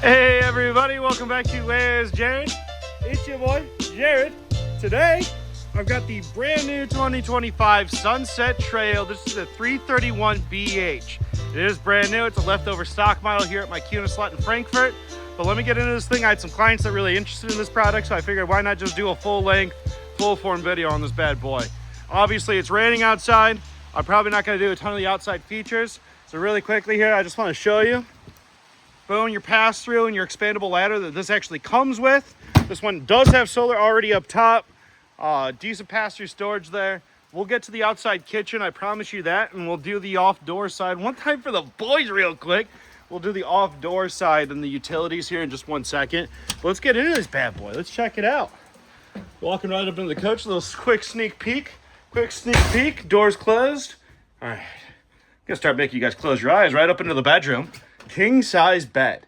Hey everybody, welcome back to Where's Jared? It's your boy, Jared. Today, I've got the brand new 2025 Sunset Trail. This is the 331 BH. It is brand new. It's a leftover stock model here at my Kuna slot in Frankfurt. But let me get into this thing. I had some clients that are really interested in this product, so I figured why not just do a full-length, full-form video on this bad boy. Obviously, it's raining outside. I'm probably not going to do a ton of the outside features. So really quickly here, I just want to show you. Boom, your pass-through and your expandable ladder that this actually comes with. This one does have solar already up top. Decent pass-through storage there. We'll get to the outside kitchen, I promise you that, and we'll do the off-door side. One time for the boys real quick. We'll do the off-door side and the utilities here in just 1 second. But let's get into this bad boy. Let's check it out. Walking right up into the coach, a little quick sneak peek. Doors closed. All right, I'm gonna start making you guys close your eyes right up into the bedroom. King size bed,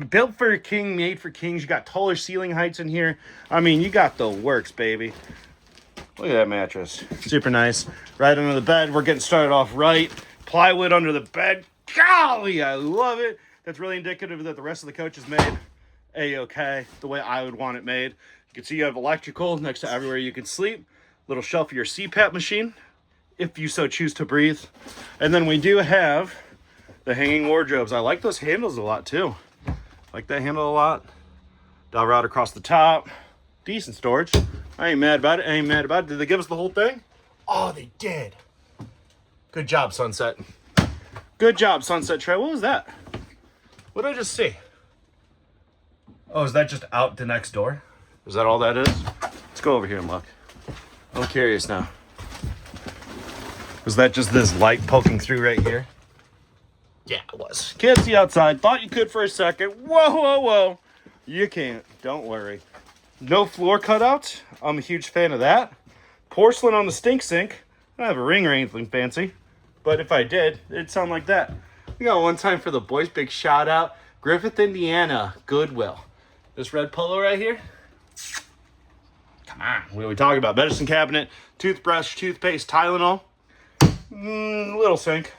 built for a king, made for kings. You got taller ceiling heights in here. I mean, you got the works, baby. Look at that mattress, super nice. Right under the bed, we're getting started off right. Plywood under the bed, golly, I love it. That's really indicative that the rest of the coach is made a-okay, the way I would want it made. You can see you have electrical next to everywhere you can sleep. Little shelf for your CPAP machine, if you so choose to breathe. And then we do have the hanging wardrobes. I like those handles a lot too. Like that handle a lot. Dowel rod across the top. Decent storage. I ain't mad about it. Did they give us the whole thing? Oh, they did. Good job, Sunset. Good job, Sunset Trail. What was that? What did I just see? Oh, is that just out the next door? Is that all that is? Let's go over here and look. I'm curious now. Was that just this light poking through right here? Yeah, it was. Can't see outside. Thought you could for a second. Whoa. You can't. Don't worry. No floor cutouts. I'm a huge fan of that. Porcelain on the stink sink. I don't have a ring or anything fancy. But if I did, it'd sound like that. We got one time for the boys. Big shout out. Griffith, Indiana. Goodwill. This red polo right here. Come on. What are we talking about? Medicine cabinet. Toothbrush, toothpaste, Tylenol. Little sink.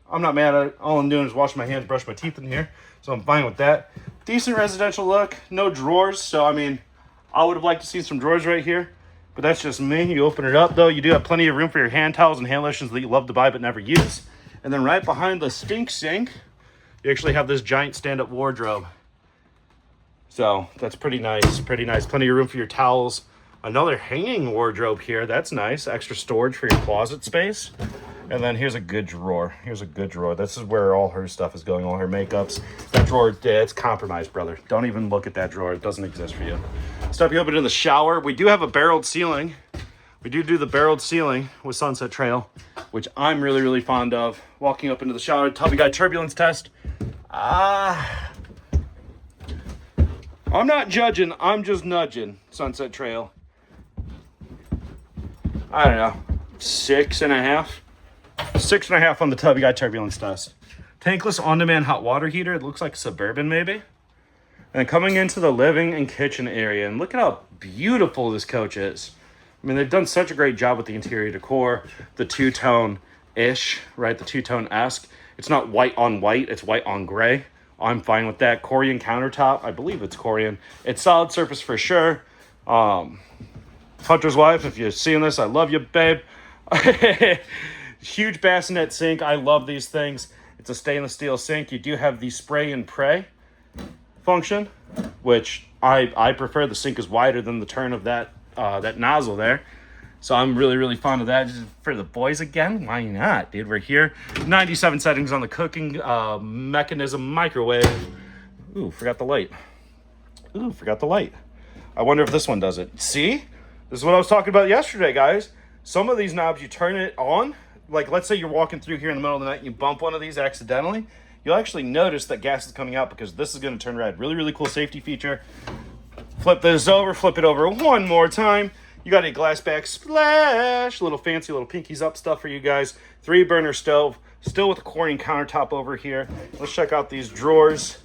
I'm not mad at it. All I'm doing is washing my hands, brush my teeth in here. So I'm fine with that. Decent residential look. No drawers. So, I mean, I would have liked to see some drawers right here. But that's just me. You open it up, though. You do have plenty of room for your hand towels and hand lotions that you love to buy but never use. And then right behind the stink sink, you actually have this giant stand-up wardrobe. So that's pretty nice. Pretty nice. Plenty of room for your towels. Another hanging wardrobe here. That's nice. Extra storage for your closet space. And then here's a good drawer. This is where all her stuff is going, all her makeups. That drawer, yeah, it's compromised, brother. Don't even look at that drawer. It doesn't exist for you. Step you up into the shower. We do have a barreled ceiling. We do the barreled ceiling with Sunset Trail, which I'm really, really fond of. Walking up into the shower. Tubby guy turbulence test. I'm not judging. I'm just nudging Sunset Trail. I don't know. 6.5. 6.5 on the Tubby Guy turbulence test. Tankless on-demand hot water heater. It looks like Suburban maybe. And coming into the living and kitchen area. And look at how beautiful this coach is. I mean, they've done such a great job with the interior decor. The two-tone-ish, right? The two-tone-esque. It's not white on white. It's white on gray. I'm fine with that. Corian countertop. I believe it's Corian. It's solid surface for sure. Hunter's wife, if you're seeing this, I love you, babe. Huge bassinet sink. I love these things. It's a stainless steel sink. You do have the spray and pray function, which I prefer. The sink is wider than the turn of that nozzle there. So I'm really, really fond of that. Just for the boys again, why not, dude? We're here. 97 settings on the cooking mechanism microwave. Ooh, forgot the light. I wonder if this one does it. See? This is what I was talking about yesterday, guys. Some of these knobs, you turn it on. Like, let's say you're walking through here in the middle of the night and you bump one of these accidentally. You'll actually notice that gas is coming out because this is going to turn red. Really, really cool safety feature. Flip this over. Flip it over one more time. You got a glass back splash. Little fancy, little pinkies up stuff for you guys. 3-burner stove. Still with a Corian countertop over here. Let's check out these drawers.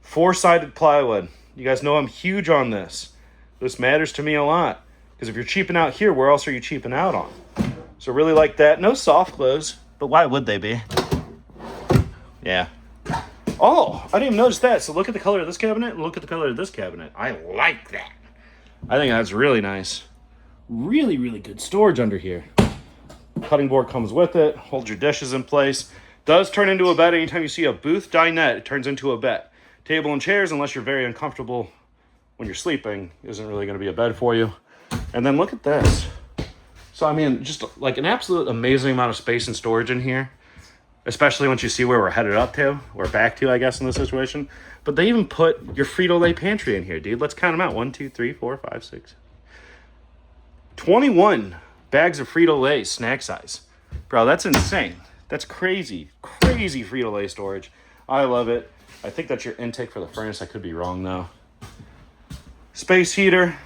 4-sided plywood. You guys know I'm huge on this. This matters to me a lot. Because if you're cheaping out here, where else are you cheaping out on? So really like that. No soft close, but why would they be? Yeah. Oh, I didn't even notice that. So look at the color of this cabinet and look at the color of this cabinet. I like that. I think that's really nice. Really, really good storage under here. Cutting board comes with it. Holds your dishes in place. Does turn into a bed. Anytime you see a booth dinette, it turns into a bed. Table and chairs, unless you're very uncomfortable when you're sleeping, isn't really going to be a bed for you. And then look at this. So, I mean, just like an absolute amazing amount of space and storage in here. Especially once you see where we're headed up to, or back to, I guess, in this situation. But they even put your Frito-Lay pantry in here, dude. Let's count them out. 1, 2, 3, 4, 5, 6. 21 bags of Frito-Lay snack size. Bro, that's insane. That's crazy. Crazy Frito-Lay storage. I love it. I think that's your intake for the furnace. I could be wrong, though. Space heater.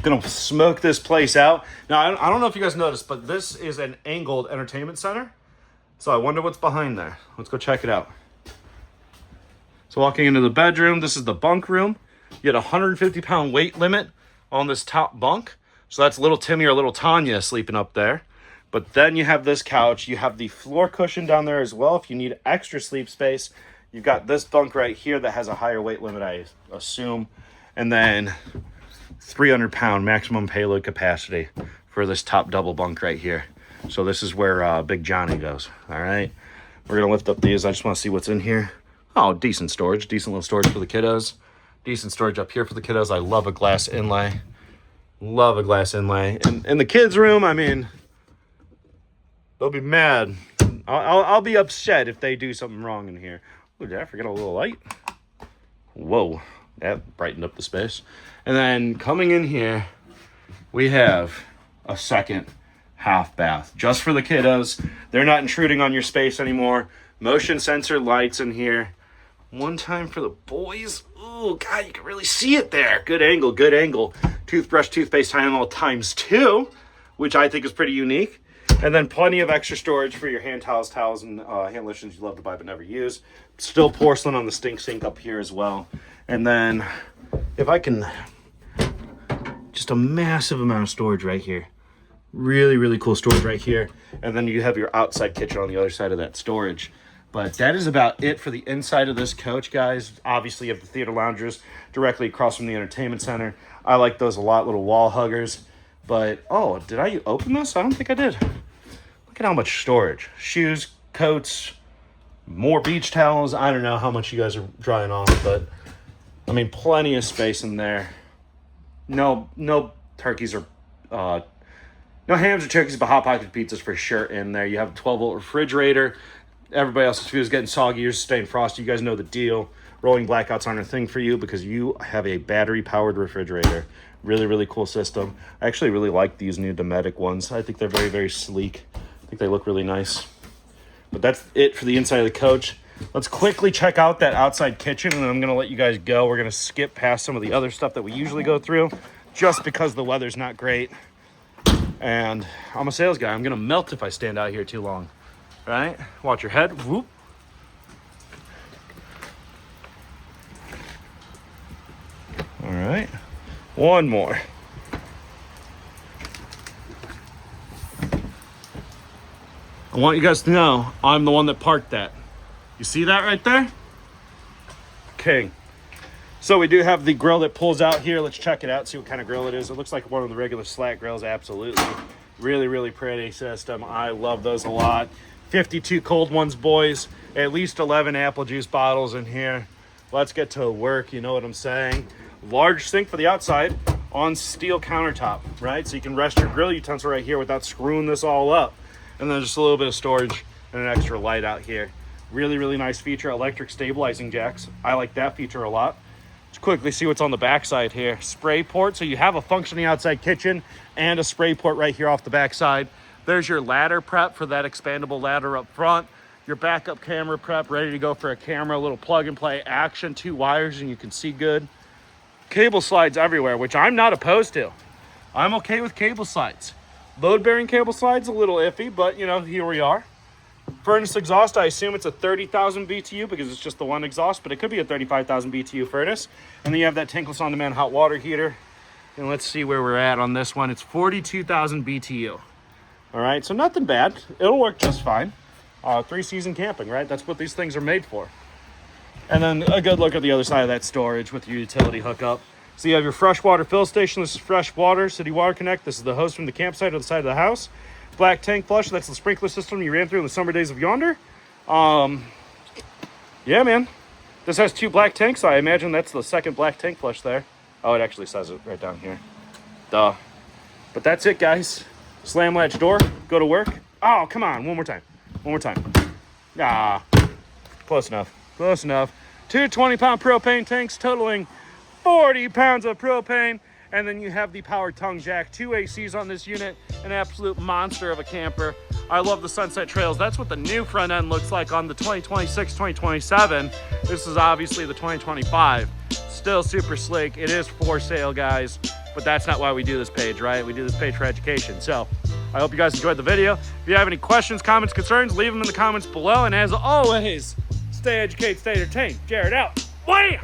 Gonna smoke this place out. Now, I don't know if you guys noticed, but this is an angled entertainment center. So I wonder what's behind there. Let's go check it out. So walking into the bedroom, this is the bunk room. You get a 150-pound weight limit on this top bunk. So that's little Timmy or little Tanya sleeping up there. But then you have this couch. You have the floor cushion down there as well if you need extra sleep space. You've got this bunk right here that has a higher weight limit, I assume. And then 300-pound maximum payload capacity for this top double bunk right here. So this is where Big Johnny goes, all right? We're going to lift up these. I just want to see what's in here. Oh, decent storage. Decent little storage for the kiddos. Decent storage up here for the kiddos. I love a glass inlay. Love a glass inlay. And in the kids' room, I mean, they'll be mad. I'll be upset if they do something wrong in here. Oh, did I forget a little light? Whoa, that brightened up the space. And then coming in here, we have a second half bath just for the kiddos. They're not intruding on your space anymore. Motion sensor lights in here. One time for the boys. Oh God, you can really see it there. Good angle, good angle. Toothbrush, toothpaste time times 2, which I think is pretty unique. And then plenty of extra storage for your hand towels, and hand lotions you love to buy but never use. Still porcelain on the stink sink up here as well. And then if I can, just a massive amount of storage right here. Really, really cool storage right here. And then you have your outside kitchen on the other side of that storage. But that is about it for the inside of this coach, guys. Obviously, you have the theater loungers directly across from the entertainment center. I like those a lot, little wall huggers. But, oh, did I open this? I don't think I did. Look at how much storage. Shoes, coats, more beach towels. I don't know how much you guys are drying off, but, I mean, plenty of space in there. No turkeys or... no hams or turkeys, but Hot Pocket pizzas for sure in there. You have a 12-volt refrigerator. Everybody else's food is getting soggy. Yours is staying frosty. You guys know the deal. Rolling blackouts aren't a thing for you because you have a battery-powered refrigerator. Really, really cool system. I actually really like these new Dometic ones. I think they're very, very sleek. I think they look really nice. But that's it for the inside of the coach. Let's quickly check out that outside kitchen, and then I'm going to let you guys go. We're going to skip past some of the other stuff that we usually go through just because the weather's not great. And I'm a sales guy. I'm going to melt if I stand out here too long. Right? Watch your head. Whoop. All right. One more. I want you guys to know I'm the one that parked that. You see that right there? King. So we do have the grill that pulls out here. Let's check it out, see what kind of grill it is. It looks like one of the regular Slack grills, absolutely. Really, really pretty system. I love those a lot. 52 cold ones, boys. At least 11 apple juice bottles in here. Let's get to work, you know what I'm saying. Large sink for the outside on steel countertop, right? So you can rest your grill utensil right here without screwing this all up. And then just a little bit of storage and an extra light out here. Really, really nice feature. Electric stabilizing jacks. I like that feature a lot. Let's quickly see what's on the backside here. Spray port. So you have a functioning outside kitchen and a spray port right here off the backside. There's your ladder prep for that expandable ladder up front. Your backup camera prep, ready to go for a camera, a little plug and play action, 2 wires and you can see good. Cable slides everywhere, which I'm not opposed to. I'm okay with cable slides. Load bearing cable slides, a little iffy, but you know, here we are. Furnace exhaust, I assume it's a 30,000 BTU because it's just the one exhaust, but it could be a 35,000 BTU furnace. And then you have that tankless on-demand hot water heater. And let's see where we're at on this one. It's 42,000 BTU. All right, so nothing bad. It'll work just fine. 3-season camping, right? That's what these things are made for. And then a good look at the other side of that storage with your utility hookup. So you have your freshwater fill station. This is fresh water, city water connect. This is the hose from the campsite or the side of the house. Black tank flush, that's the sprinkler system you ran through in the summer days of yonder. Yeah, man. This has 2 black tanks, so I imagine that's the second black tank flush there. Oh, it actually says it right down here. Duh. But that's it, guys. Slam latch door, go to work. Oh, come on, one more time. One more time. Ah, close enough, close enough. 2 20-pound propane tanks totaling 40 pounds of propane. And then you have the power tongue jack, 2 ACs on this unit, an absolute monster of a camper. I love the Sunset Trails. That's what the new front end looks like on the 2026, 2027. This is obviously the 2025. Still super sleek. It is for sale, guys, but that's not why we do this page, right? We do this page for education. So I hope you guys enjoyed the video. If you have any questions, comments, concerns, leave them in the comments below. And as always, stay educated, stay entertained. Jared out. Wham!